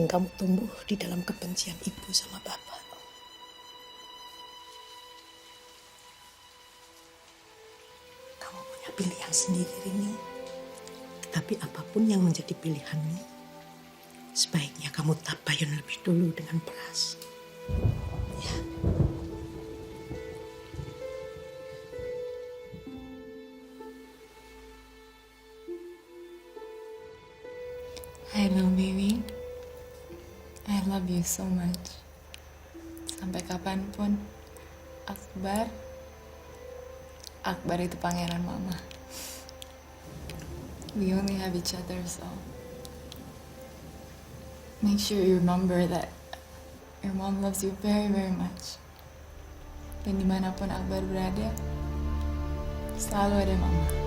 ingin kamu tumbuh di dalam kebencian ibu sama bapak. Kamu punya pilihan sendiri, Rini. Tapi apapun yang menjadi pilihanmu, sebaiknya kamu tabayun lebih dulu dengan Pras. Ya. Hello baby, I love you so much. Sampai kapanpun, Akbar itu pangeran mama. We only have each other, so make sure you remember that your mom loves you very, very much. Dan dimanapun Akbar berada, selalu ada mama.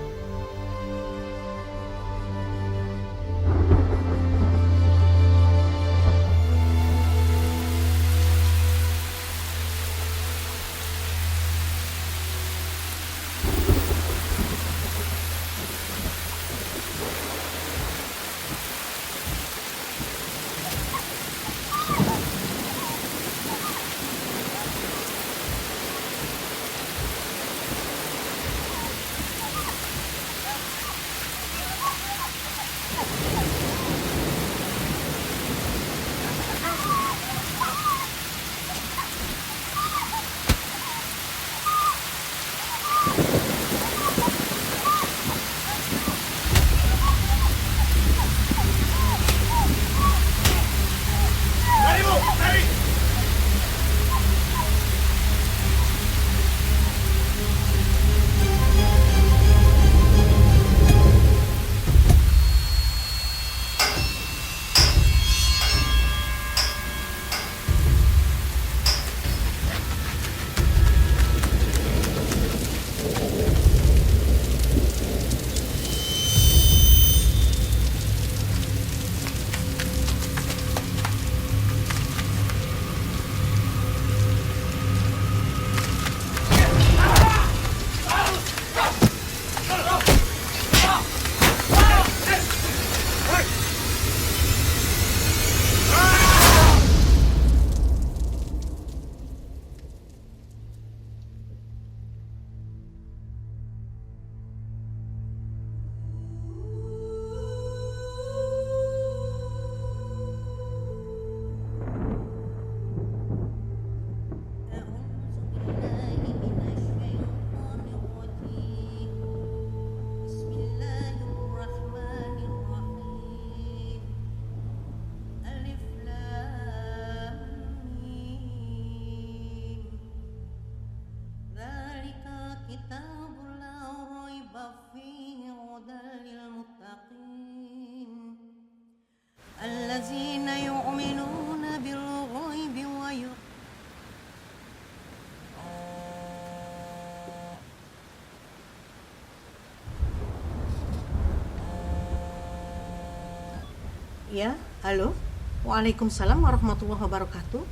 Ya, halo. Waalaikumsalam warahmatullahi wabarakatuh.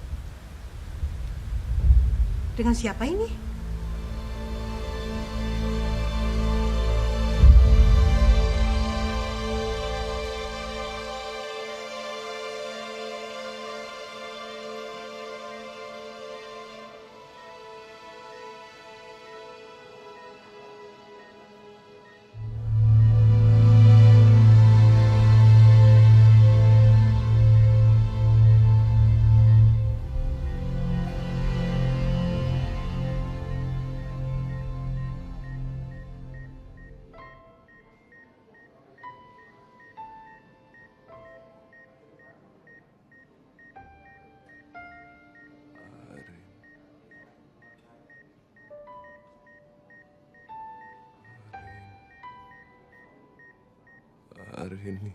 Dengan siapa ini? Arini.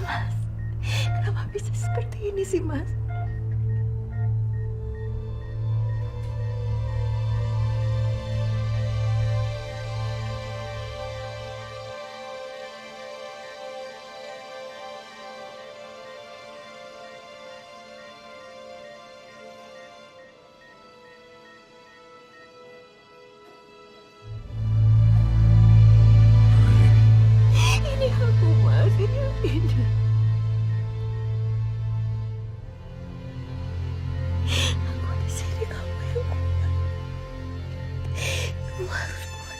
Mas, kenapa bisa seperti ini sih, Mas? harus kuat.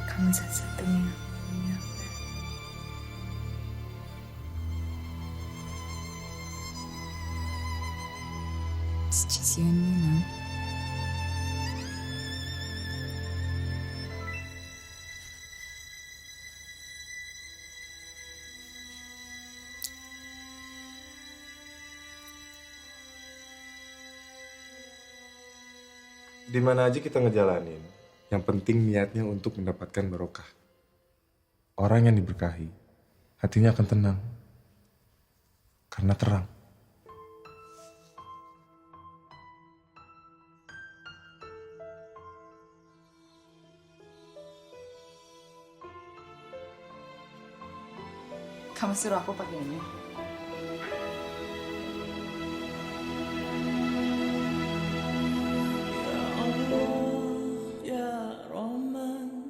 Kamu satu-satunya. It's just you and me now. Di mana aja kita ngejalanin, yang penting niatnya untuk mendapatkan barokah. Orang yang diberkahi, hatinya akan tenang. Karena terang. Kamu suruh aku pakai ini. Ya Rahman,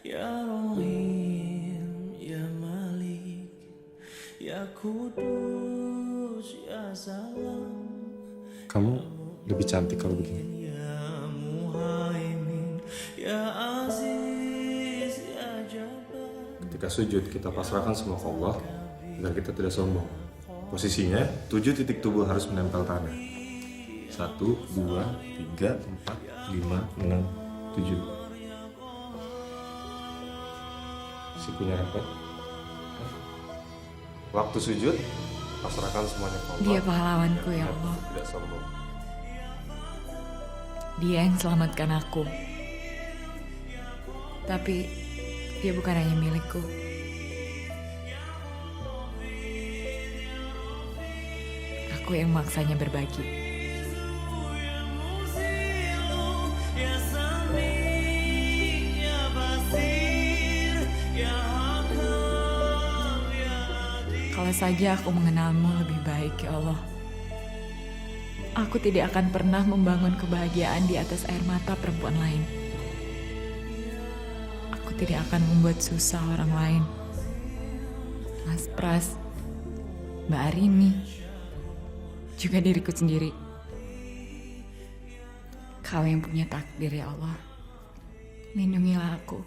Ya Rahim, Ya Malik, Ya Kudus, Ya Salam, Kamu lebih cantik kalau begini. Ya Muhaimin, Ya Aziz, Ya Jabbar. Ketika sujud, kita pasrahkan semua ke Allah agar kita tidak sombong. Posisinya, 7 titik tubuh harus menempel tanah. 1, 2, 3, 4, 5, 6, 7. Sikunya rapat. Waktu sujud, pasrahkan semuanya ke Allah. Dia pahlawanku ya Allah. Tidak sombong. Dia yang selamatkan aku. Tapi dia bukan hanya milikku. Aku yang maksanya berbagi. Ya Sami, Ya Basir, Ya Hakam, Ya Adil. Kalau saja aku mengenalmu lebih baik ya Allah. Aku tidak akan pernah membangun kebahagiaan di atas air mata perempuan lain. Aku tidak akan membuat susah orang lain. Mas Pras, Mbak Arini, juga diriku sendiri. Kau yang punya takdir ya Allah. Lindungilah aku.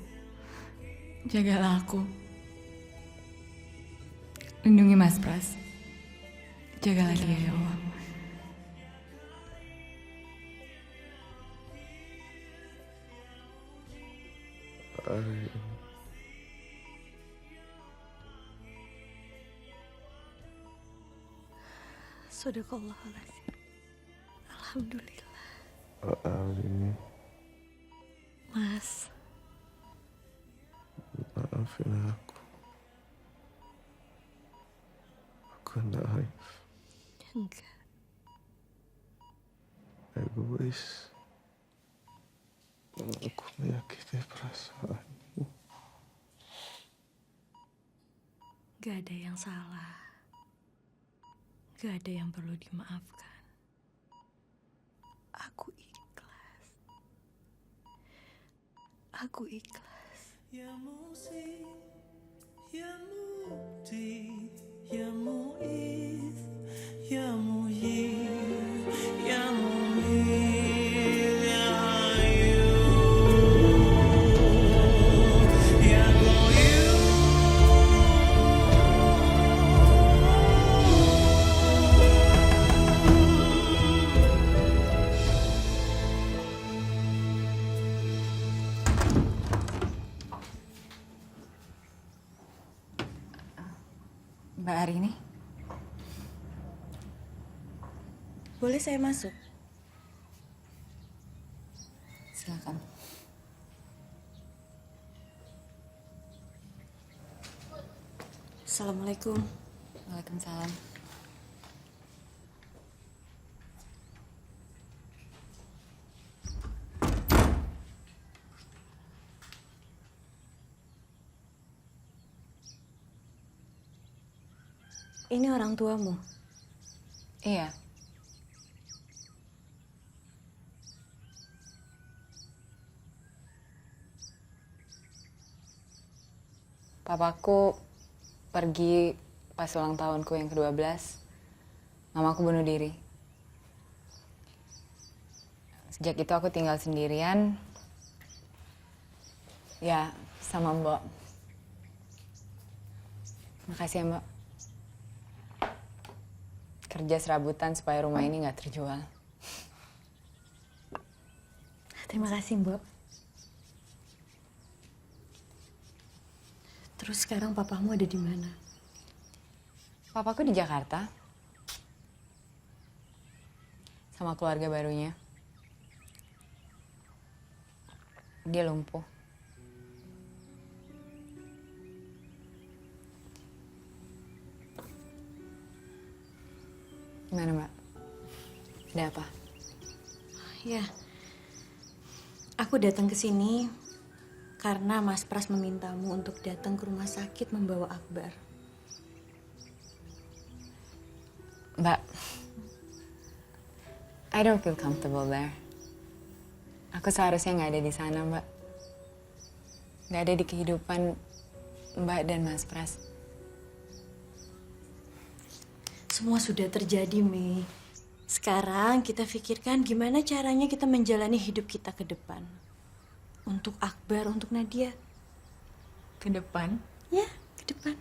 Jagalah aku. Lindungi Mas Pras. Jagalah dia ya Allah. Sadaqallahuladzim. Alhamdulillah. Amin. Mas, Maafin aku. Aku naif, enggak. egois. Aku menyakiti perasaanmu. Gak ada yang salah. Gak ada yang perlu dimaafkan. Aku ikhlas. Aku ikhlas. Ya Musi, Ya Mukti, Ya Mu'id, Ya Muhyi, Ya Mumit, Ya Hayyu, Ya Qayyum. Mbak Arini, Boleh saya masuk? silakan. Assalamualaikum. Waalaikumsalam. Ini orang tuamu. Iya. Papaku pergi pas ulang tahunku yang ke-12. Mamaku bunuh diri. Sejak itu aku tinggal sendirian. Ya, sama Mbak. Makasih ya, Mbak. Kerja serabutan supaya rumah ini nggak terjual. Terima kasih, Mbok. Terus sekarang papamu ada di mana? Papaku di Jakarta. Sama keluarga barunya. Dia lumpuh. Gimana, Mbak? Ada apa? Ya, aku datang ke sini karena Mas Pras memintamu untuk datang ke rumah sakit membawa Akbar. Mbak, I don't feel comfortable there. Aku seharusnya nggak ada di sana, Mbak. Nggak ada di kehidupan Mbak dan Mas Pras. Semua sudah terjadi, Mei. Sekarang kita pikirkan gimana caranya kita menjalani hidup kita ke depan. Untuk Akbar, untuk Nadia. Ke depan? Ya, ke depan.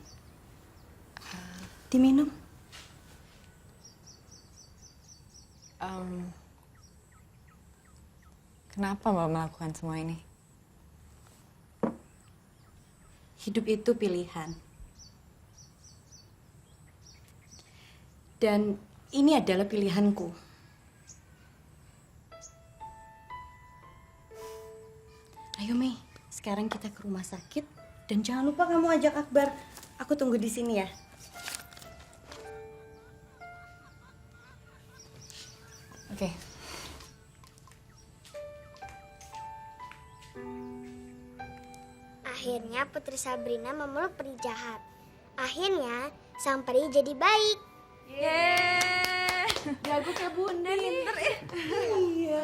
Diminum. Kenapa Mbak melakukan semua ini? Hidup itu pilihan. Dan ini adalah pilihanku. Ayo Mei, sekarang kita ke rumah sakit. Dan jangan lupa kamu ajak Akbar. Aku tunggu di sini ya. Oke. Akhirnya Putri Sabrina memeluk peri jahat. Akhirnya sang peri jadi baik. Jago kayak bunda nih. Pinter ya. Iya.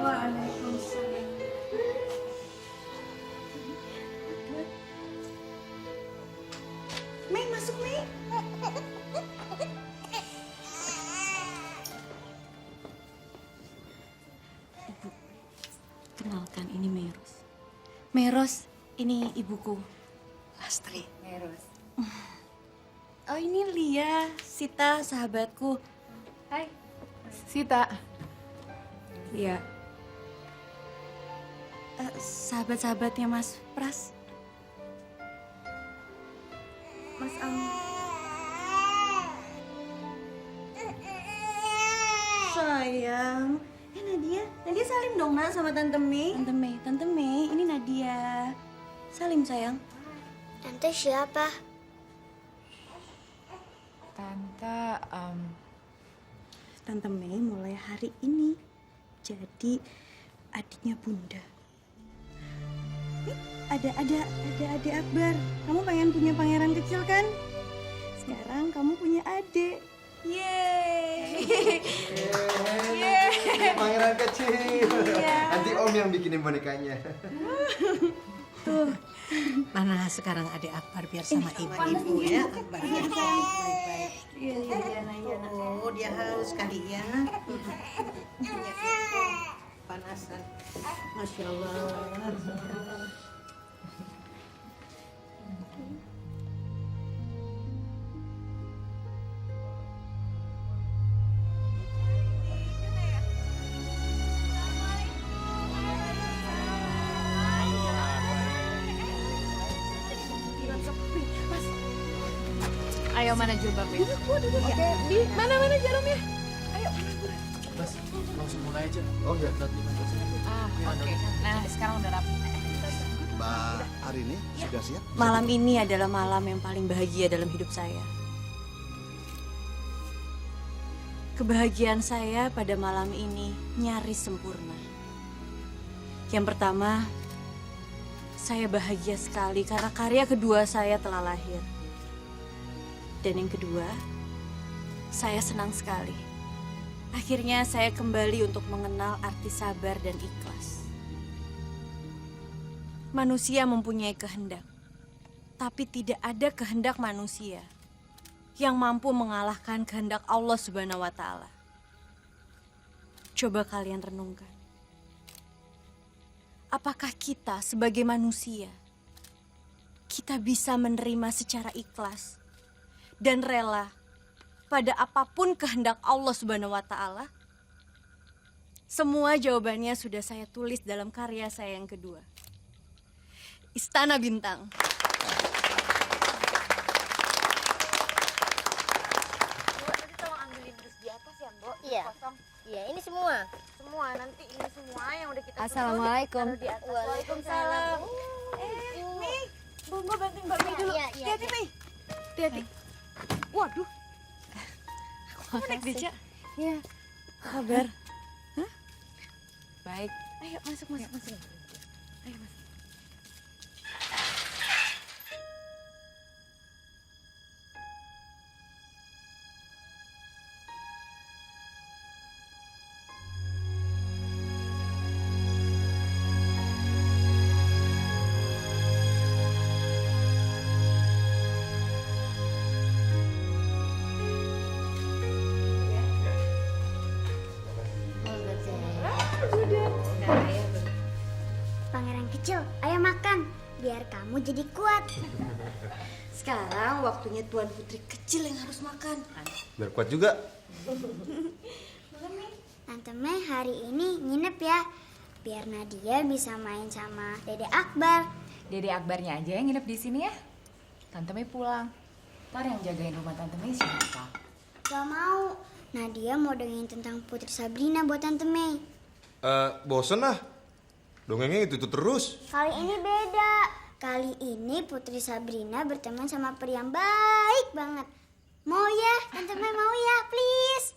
Waalaikumsalam. Mei, masuk Mei. Ibu, kenalkan ini Meros. Meros, ini ibuku. Lastri. Meros. Oh ini Lia, Sita, sahabatku. Hai. Sita. Iya. Sahabat-sahabatnya Mas Pras. Mas Am. Sayang. Nadia salim dong nak sama Tante Mei. Tante Mei, ini Nadia. Salim sayang. Tante siapa? Tante, Tante Mei mulai hari ini jadi adiknya Bunda. Ada adik Akbar. Kamu pengen punya pangeran kecil kan? Sekarang kamu punya adik. Yeay. Pangeran kecil. Nanti Om yang bikinin bonekanya. Tuh, mana sekarang adik Akbar biar sama ibu ya. Akbar ya. Baik-baik. Iya. Oh, dia haus kali ya. Panasan. Masya Allah. ayo mana jilbabnya? Duduk. Oke, di mana jarumnya? Ayo. Mas, langsung mulai aja. Oh iya. Oke. Nah, sekarang udah rapi. Mbak Arini sudah siap? Malam ini adalah malam yang paling bahagia dalam hidup saya. Kebahagiaan saya pada malam ini nyaris sempurna. Yang pertama, saya bahagia sekali karena karya kedua saya telah lahir. Dan yang kedua, saya senang sekali. Akhirnya saya kembali untuk mengenal arti sabar dan ikhlas. Manusia mempunyai kehendak, tapi tidak ada kehendak manusia yang mampu mengalahkan kehendak Allah Subhanahu wa Ta'ala. Coba kalian renungkan. Apakah kita sebagai manusia, kita bisa menerima secara ikhlas dan rela pada apapun kehendak Allah Subhanahu wa Ta'ala? Semua jawabannya sudah saya tulis dalam karya saya yang kedua, Istana Bintang. Nanti tolong ambilin dus di atas ya, Mbok. Iya. Iya, ini semua. Semua nanti ini semua yang udah kita Assalamualaikum. taruh di atas. Waalaikumsalam. Nih, Mbak bantuin Mbak Mei dulu. Iya, iya, Hati-hati, iya. Mei. Hati-hati. Waduh. Kamu naik beca? Iya. Kabar? Baik. Ayo masuk. Ayo masuk. Pangeran kecil, ayo makan. Biar kamu jadi kuat. Sekarang waktunya Tuan Putri kecil yang harus makan. Biar kuat juga. Tante Mei hari ini nginep ya. Biar Nadia bisa main sama Dede Akbar. Dede Akbarnya aja yang nginep di sini ya. Tante Mei pulang. Ntar yang jagain rumah Tante Mei siapa? Gak mau. Nadia mau dongengin tentang Putri Sabrina buat Tante Mei. Bosen lah. Dongengnya itu terus. Kali ini beda. Kali ini Putri Sabrina berteman sama pria yang baik banget. Mau ya, Tante Mei mau ya, please.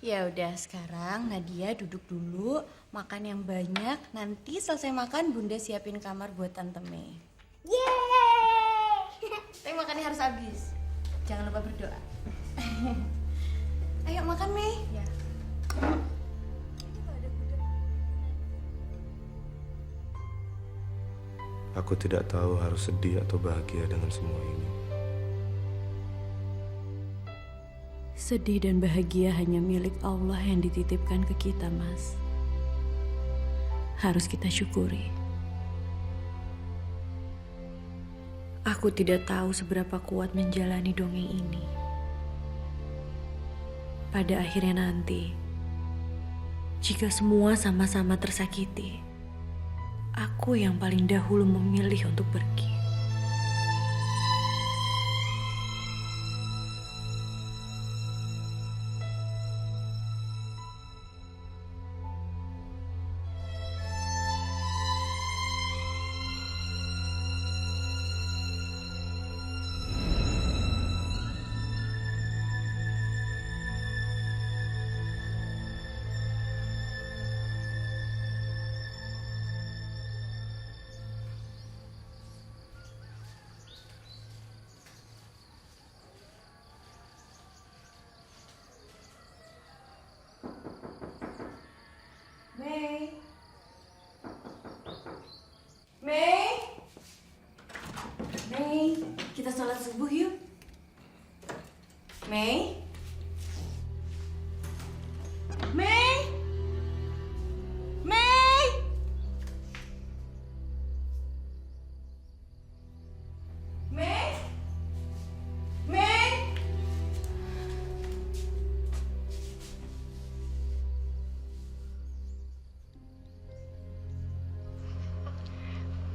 Ya udah, sekarang Nadia duduk dulu, makan yang banyak. Nanti selesai makan, Bunda siapin kamar buat Tante Mei. Yeay! Tapi makannya harus habis. Jangan lupa berdoa. Ayo makan, Mei. Ya. Aku tidak tahu harus sedih atau bahagia dengan semua ini. Sedih dan bahagia hanya milik Allah yang dititipkan ke kita, Mas. Harus kita syukuri. Aku tidak tahu seberapa kuat menjalani dongeng ini. Pada akhirnya nanti, jika semua sama-sama tersakiti, aku yang paling dahulu memilih untuk pergi. Mei. Mei. Mei, kita sholat subuh yuk. Mei. Mei. Mei. Mei. Mei.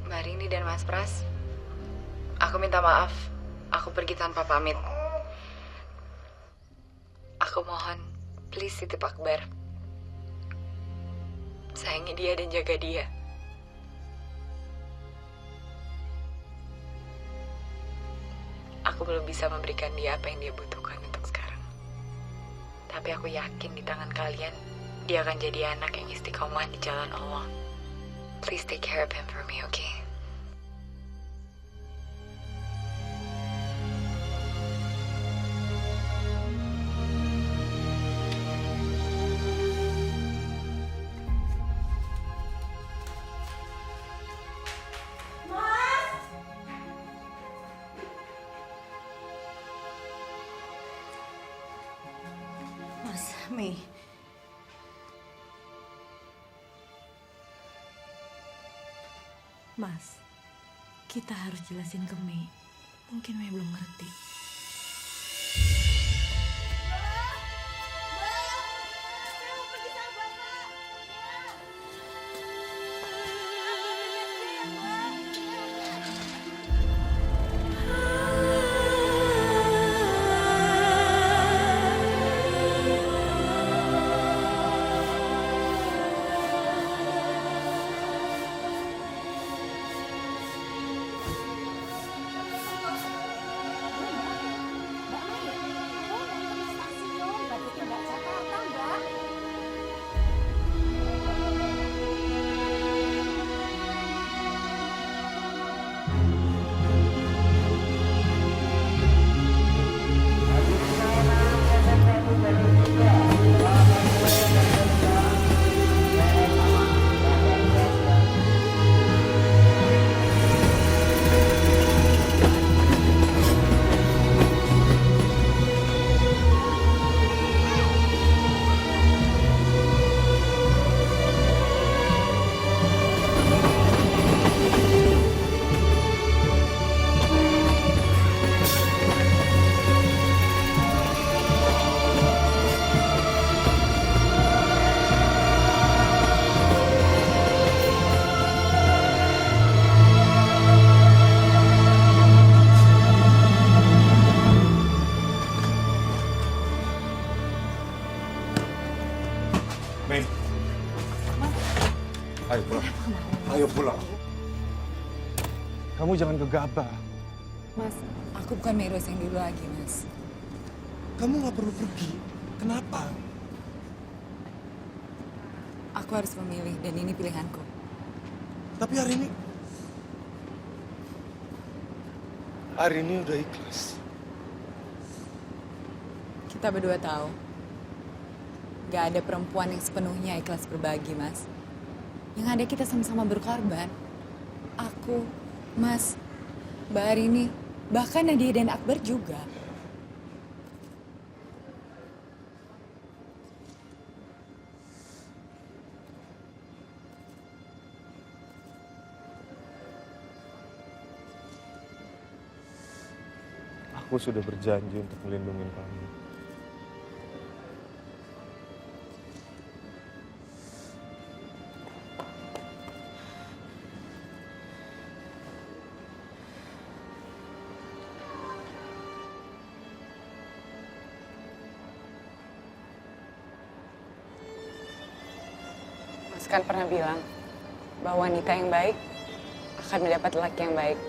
Mbak Rini dan Mas Pras, aku minta maaf. Aku pergi tanpa pamit. Aku mohon, please titip Akbar. Sayangi dia dan jaga dia. Aku belum bisa memberikan dia apa yang dia butuhkan untuk sekarang. Tapi aku yakin di tangan kalian, dia akan jadi anak yang istiqomah di jalan Allah. Please take care of him for me, okay? Mei. Mas, kita harus jelasin ke Mei. Mungkin Mei belum ngerti. Mei. Ayo pulang. Ayo pulang. Kamu jangan gegabah. Mas, aku bukan Meros yang dulu lagi, Mas. Kamu nggak perlu pergi. Kenapa? Aku harus memilih dan ini pilihanku. Tapi hari ini udah ikhlas. Kita berdua tahu, gak ada perempuan yang sepenuhnya ikhlas berbagi, Mas. Yang ada kita sama-sama berkorban. Aku, Mas, Mbak Arini, bahkan Nadia dan Akbar juga. Aku sudah berjanji untuk melindungi kamu. Mas kan pernah bilang bahwa wanita yang baik akan mendapat laki yang baik.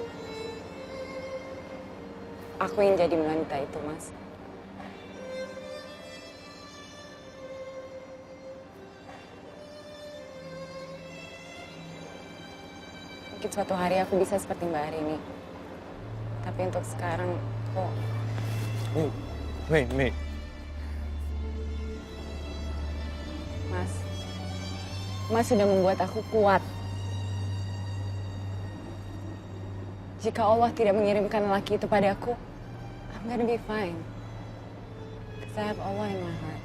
Aku ingin jadi wanita itu, Mas. Mungkin suatu hari aku bisa seperti Mbak Arini. Tapi untuk sekarang, kok... Mei. Mas sudah membuat aku kuat. Jika Allah tidak mengirimkan lelaki itu padaku, I'm gonna be fine. Because I have Allah in my heart.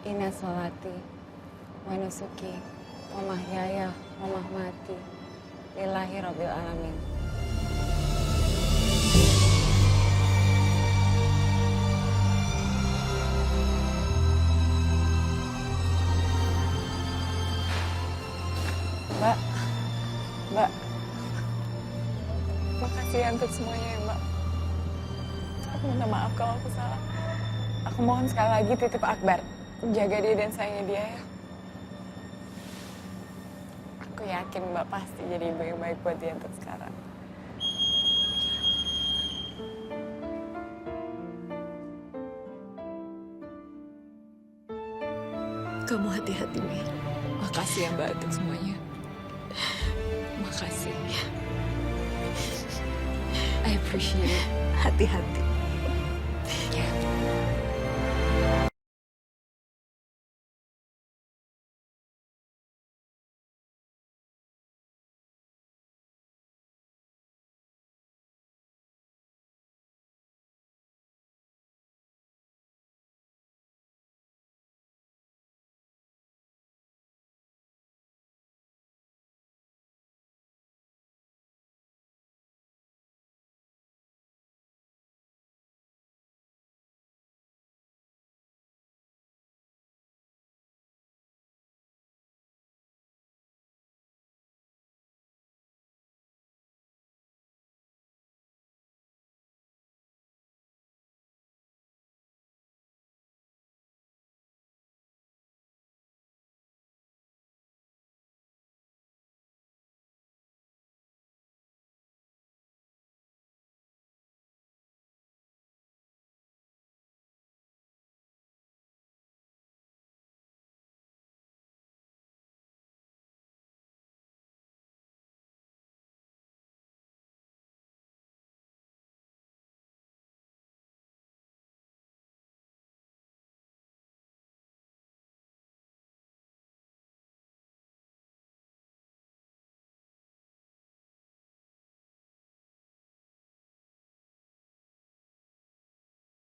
Inna sholati, wa nusuki, wa mahyaya, wa mahmati, lillahi rabbil alamin. Mbak, makasih ya untuk semuanya ya, Mbak. Aku minta maaf kalau aku salah. Aku mohon sekali lagi titip Akbar. Jaga dia dan sayangi dia ya. Aku yakin Mbak pasti jadi ibu yang baik buat dia untuk sekarang. Kamu hati-hati, Mei. Makasih ya Mbak untuk semuanya. Makasih. I appreciate it. Hati-hati.